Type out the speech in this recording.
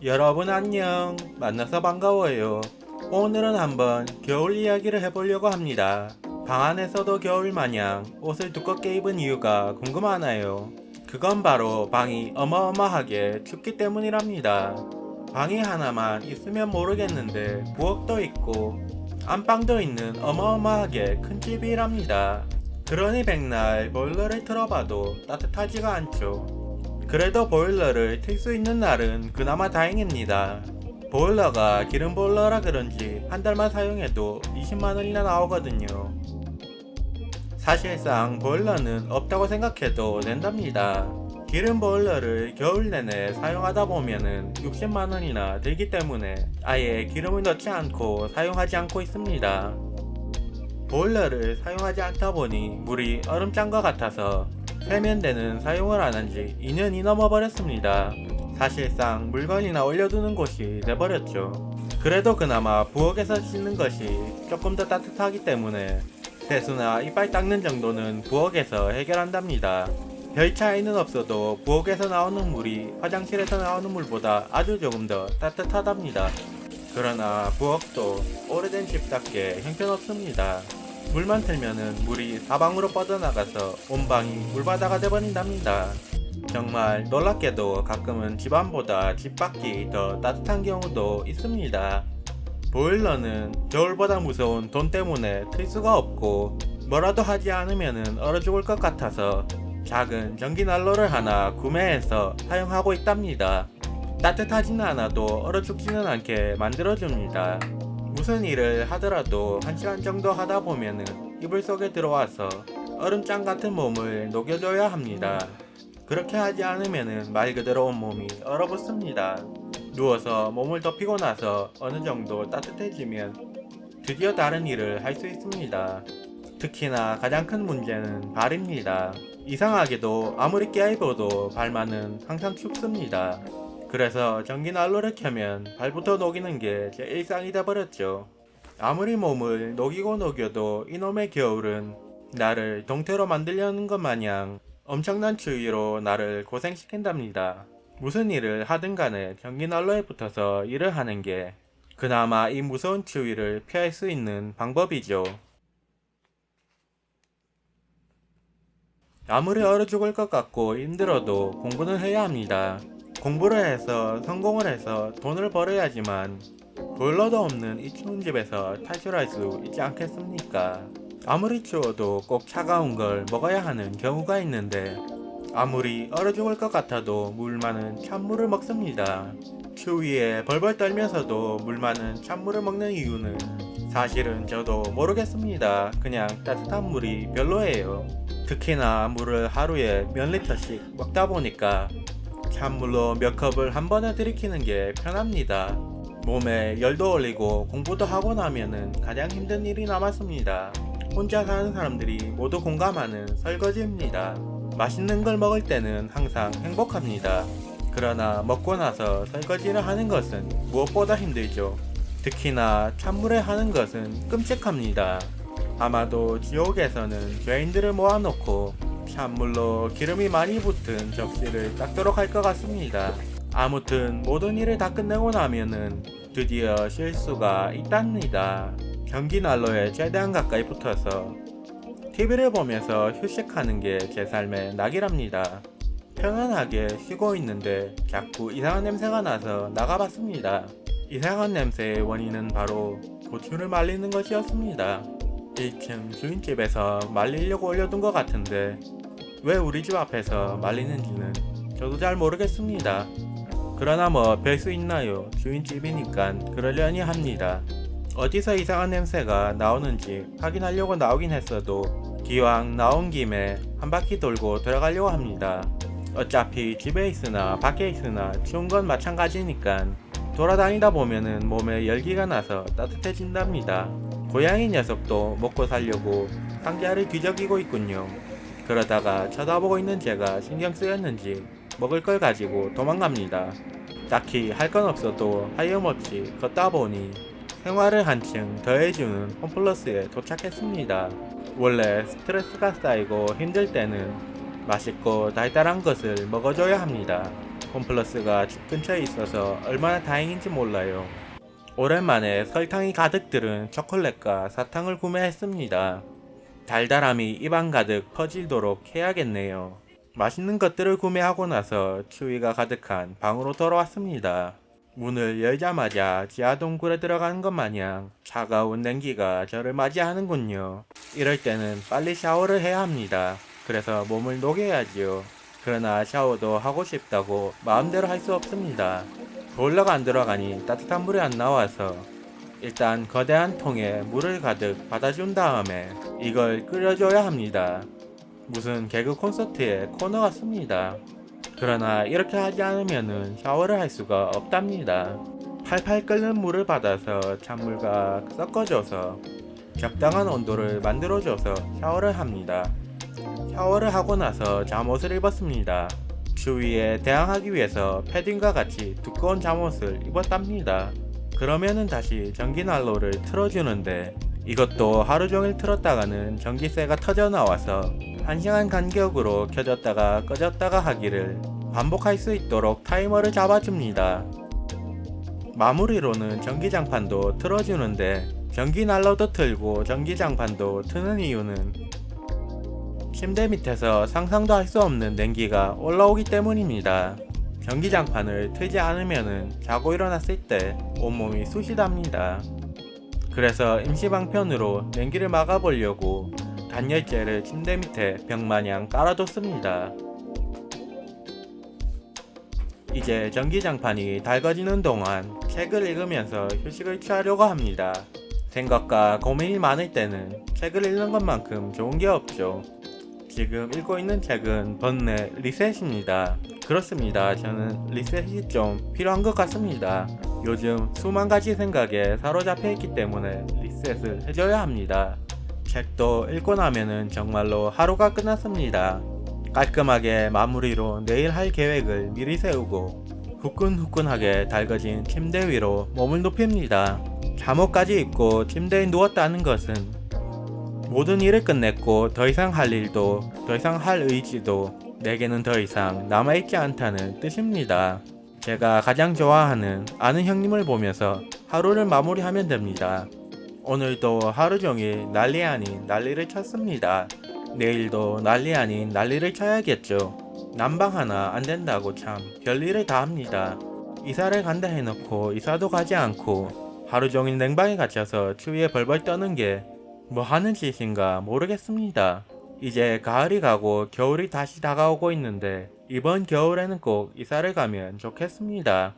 여러분 안녕. 만나서 반가워요. 오늘은 한번 겨울 이야기를 해보려고 합니다. 방 안에서도 겨울 마냥 옷을 두껍게 입은 이유가 궁금하나요? 그건 바로 방이 어마어마하게 춥기 때문이랍니다. 방이 하나만 있으면 모르겠는데 부엌도 있고 안방도 있는 어마어마하게 큰 집이랍니다. 그러니 백날 보일러를 틀어봐도 따뜻하지가 않죠. 그래도 보일러를 틀 수 있는 날은 그나마 다행입니다. 보일러가 기름 보일러라 그런지 한 달만 사용해도 20만원이나 나오거든요. 사실상 보일러는 없다고 생각해도 된답니다. 기름 보일러를 겨울 내내 사용하다 보면은 60만원이나 들기 때문에 아예 기름을 넣지 않고 사용하지 않고 있습니다. 보일러를 사용하지 않다 보니 물이 얼음짠 것 같아서 세면대는 사용을 안 한 지 2년이 넘어버렸습니다. 사실상 물건이나 올려두는 곳이 돼버렸죠. 그래도 그나마 부엌에서 씻는 것이 조금 더 따뜻하기 때문에 세수나 이빨 닦는 정도는 부엌에서 해결한답니다. 별 차이는 없어도 부엌에서 나오는 물이 화장실에서 나오는 물보다 아주 조금 더 따뜻하답니다. 그러나 부엌도 오래된 집답게 형편없습니다. 물만 틀면은 물이 사방으로 뻗어나가서 온 방이 물바다가 돼버린답니다. 정말 놀랍게도 가끔은 집안보다 집 밖이 더 따뜻한 경우도 있습니다. 보일러는 겨울보다 무서운 돈 때문에 틀 수가 없고 뭐라도 하지 않으면은 얼어 죽을 것 같아서 작은 전기 난로를 하나 구매해서 사용하고 있답니다. 따뜻하지는 않아도 얼어 죽지는 않게 만들어줍니다. 무슨 일을 하더라도 1시간 정도 하다 보면은 이불 속에 들어와서 얼음장 같은 몸을 녹여줘야 합니다. 그렇게 하지 않으면은 말 그대로 온몸이 얼어붙습니다. 누워서 몸을 덮이고 나서 어느 정도 따뜻해지면 드디어 다른 일을 할 수 있습니다. 특히나 가장 큰 문제는 발입니다. 이상하게도 아무리 깨입어도 발만은 항상 춥습니다. 그래서 전기난로를 켜면 발부터 녹이는 게 제 일상이 돼버렸죠. 아무리 몸을 녹이고 녹여도 이놈의 겨울은 나를 동태로 만들려는 것 마냥 엄청난 추위로 나를 고생시킨답니다. 무슨 일을 하든 간에 전기난로에 붙어서 일을 하는 게 그나마 이 무서운 추위를 피할 수 있는 방법이죠. 아무리 얼어 죽을 것 같고 힘들어도 공부는 해야 합니다. 공부를 해서 성공을 해서 돈을 벌어야지만 보일러도 없는 이 추운 집에서 탈출할 수 있지 않겠습니까? 아무리 추워도 꼭 차가운 걸 먹어야 하는 경우가 있는데 아무리 얼어 죽을 것 같아도 물 많은 찬물을 먹습니다. 추위에 벌벌 떨면서도 물 많은 찬물을 먹는 이유는 사실은 저도 모르겠습니다. 그냥 따뜻한 물이 별로예요. 특히나 물을 하루에 몇 리터씩 먹다 보니까 찬물로 몇 컵을 한 번에 들이키는 게 편합니다. 몸에 열도 올리고 공부도 하고 나면은 가장 힘든 일이 남았습니다. 혼자 사는 사람들이 모두 공감하는 설거지입니다. 맛있는 걸 먹을 때는 항상 행복합니다. 그러나 먹고 나서 설거지를 하는 것은 무엇보다 힘들죠. 특히나 찬물에 하는 것은 끔찍합니다. 아마도 지옥에서는 죄인들을 모아놓고 찬물로 기름이 많이 붙은 접시를 닦도록 할 것 같습니다. 아무튼 모든 일을 다 끝내고 나면은 드디어 쉴 수가 있답니다. 전기난로에 최대한 가까이 붙어서 TV를 보면서 휴식하는 게 제 삶의 낙이랍니다. 편안하게 쉬고 있는데 자꾸 이상한 냄새가 나서 나가봤습니다. 이상한 냄새의 원인은 바로 고추를 말리는 것이었습니다. 1층 주인집에서 말리려고 올려둔 것 같은데 왜 우리 집 앞에서 말리는지는 저도 잘 모르겠습니다. 그러나 뭐 별 수 있나요? 주인집이니까 그러려니 합니다. 어디서 이상한 냄새가 나오는지 확인하려고 나오긴 했어도 기왕 나온 김에 한 바퀴 돌고 들어가려고 합니다. 어차피 집에 있으나 밖에 있으나 추운 건 마찬가지니까 돌아다니다 보면은 몸에 열기가 나서 따뜻해진답니다. 고양이 녀석도 먹고 살려고 상자를 뒤적이고 있군요. 그러다가 쳐다보고 있는 제가 신경 쓰였는지 먹을 걸 가지고 도망갑니다. 딱히 할 건 없어도 하염없이 걷다 보니 생활을 한층 더해주는 홈플러스에 도착했습니다. 원래 스트레스가 쌓이고 힘들 때는 맛있고 달달한 것을 먹어줘야 합니다. 홈플러스가 집 근처에 있어서 얼마나 다행인지 몰라요. 오랜만에 설탕이 가득 들은 초콜릿과 사탕을 구매했습니다. 달달함이 입안 가득 퍼지도록 해야겠네요. 맛있는 것들을 구매하고 나서 추위가 가득한 방으로 돌아왔습니다. 문을 열자마자 지하 동굴에 들어가는 것 마냥 차가운 냉기가 저를 맞이하는군요. 이럴 때는 빨리 샤워를 해야 합니다. 그래서 몸을 녹여야지요. 그러나 샤워도 하고 싶다고 마음대로 할 수 없습니다. 보일러가 안 들어가니 따뜻한 물이 안 나와서 일단 거대한 통에 물을 가득 받아준 다음에 이걸 끓여줘야 합니다. 무슨 개그 콘서트의 코너 같습니다. 그러나 이렇게 하지 않으면 샤워를 할 수가 없답니다. 팔팔 끓는 물을 받아서 찬물과 섞어줘서 적당한 온도를 만들어줘서 샤워를 합니다. 샤워를 하고 나서 잠옷을 입었습니다. 추위에 대항하기 위해서 패딩과 같이 두꺼운 잠옷을 입었답니다. 그러면은 다시 전기난로를 틀어주는데 이것도 하루종일 틀었다가는 전기세가 터져 나와서 1시간 간격으로 켜졌다가 꺼졌다가 하기를 반복할 수 있도록 타이머를 잡아줍니다. 마무리로는 전기장판도 틀어주는데 전기난로도 틀고 전기장판도 트는 이유는 침대 밑에서 상상도 할 수 없는 냉기가 올라오기 때문입니다. 전기장판을 틀지 않으면 자고 일어났을 때 온몸이 쑤시답니다. 그래서 임시방편으로 냉기를 막아보려고 단열재를 침대 밑에 벽마냥 깔아뒀습니다. 이제 전기장판이 달궈지는 동안 책을 읽으면서 휴식을 취하려고 합니다. 생각과 고민이 많을 때는 책을 읽는 것만큼 좋은 게 없죠. 지금 읽고 있는 책은 번뇌 리셋입니다. 그렇습니다. 저는 리셋이 좀 필요한 것 같습니다. 요즘 수만 가지 생각에 사로잡혀 있기 때문에 리셋을 해줘야 합니다. 책도 읽고 나면은 정말로 하루가 끝났습니다. 깔끔하게 마무리로 내일 할 계획을 미리 세우고 후끈후끈하게 달궈진 침대 위로 몸을 눕힙니다. 잠옷까지 입고 침대에 누웠다는 것은 모든 일을 끝냈고 더 이상 할 일도 더 이상 할 의지도 내게는 더 이상 남아있지 않다는 뜻입니다. 제가 가장 좋아하는 아는 형님을 보면서 하루를 마무리하면 됩니다. 오늘도 하루 종일 난리 아닌 난리를 쳤습니다. 내일도 난리 아닌 난리를 쳐야겠죠. 난방 하나 안 된다고 참 별일을 다 합니다. 이사를 간다 해놓고 이사도 가지 않고 하루 종일 냉방에 갇혀서 추위에 벌벌 떠는 게 뭐 하는 짓인가 모르겠습니다. 이제 가을이 가고 겨울이 다시 다가오고 있는데 이번 겨울에는 꼭 이사를 가면 좋겠습니다.